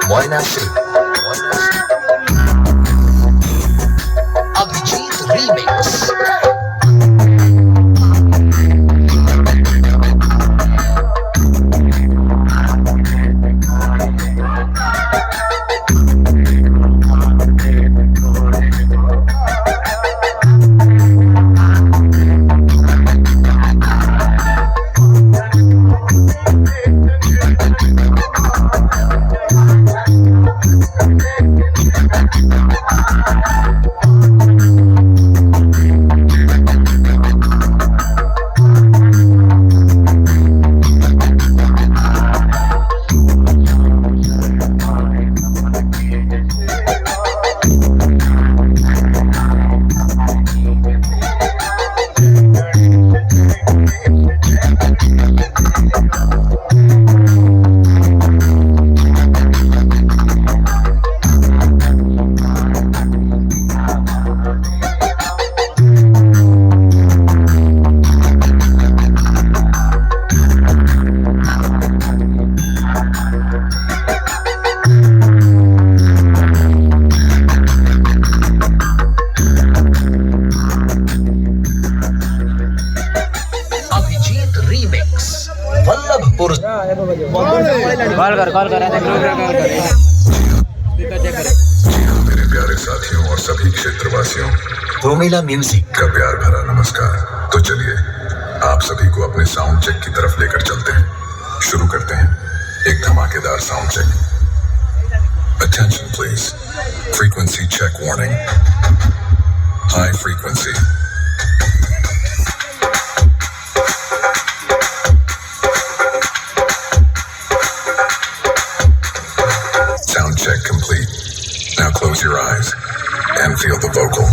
Moina से Abhijit remix. Call कर मेरे प्यारे साथियों और सभी क्षेत्रवासियों, रोमिला म्यूजिक का प्यार भरा नमस्कार। तो चलिए आप सभी को अपने साउंड चेक की तरफ लेकर चलते हैं। शुरू करते हैं एक धमाकेदार sound check. Attention please, frequency check warning. High frequency, sound check complete. Now close your eyes and feel the vocal.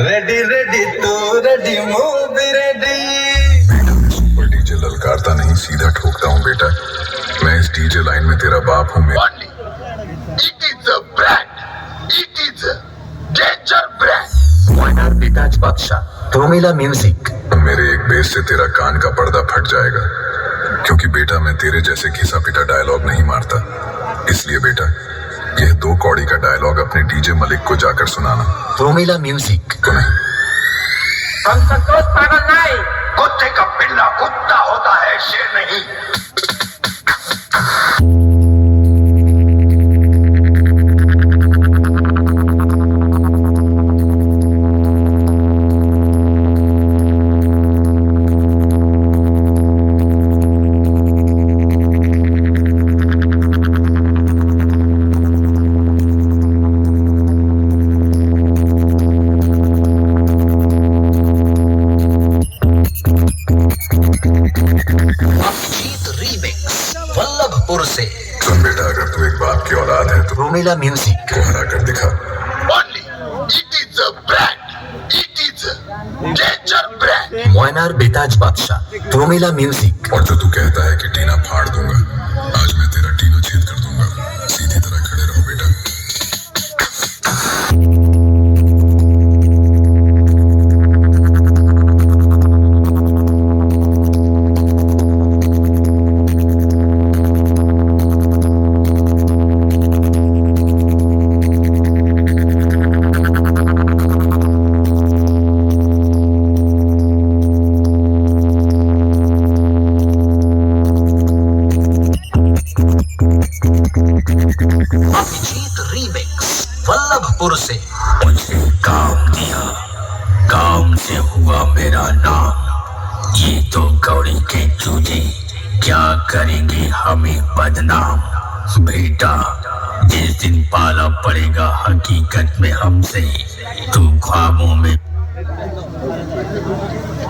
Ready, ready, to ready, move ready. बेटा मैं सुपर डीजे ललकारता नहीं, सीधा ठोकता हूँ बेटा। मैं इस डीजे लाइन में तेरा बाप हूँ। It is a brand. It is a danger brand. मोइना बेताज बादशाह, रोमिला म्यूजिक। मेरे एक बेस से तेरा कान का पर्दा फट जाएगा, क्योंकि बेटा मैं तेरे जैसे घिसा पिटा डायलॉग नहीं मारता। इसलिए बेटा यह 2 कौड़ी का डायलॉग अपने डीजे मलिक को जाकर सुनाना। रोमिला म्यूजिक। तो नहीं, हम संतोष पागल नहीं, कुत्ते का पिल्ला कुत्ता होता है, शेर नहीं। से सुन बेटा, अगर तू एक बाप की औलाद है तो रोमिला म्यूजिक को हरा कर दिखा। Only it is a brand. It is a danger brand. मोइना बेताज बादशाह, रोमिला म्यूजिक। और जो तू कहता है कि टीना फाड़ दूंगा, आज मैं तेरा टीना छेद कर दूंगा। सीधी तरह खड़े रहो बेटा। अभिजीत रीमिक्स वल्लभपुर से। मुझे काम दिया, काम से हुआ मेरा नाम। ये तो गौरी के चूजे क्या करेंगे हमें बदनाम। बेटा जिस दिन पाला पड़ेगा हकीकत में हमसे, तू ख्वाबों में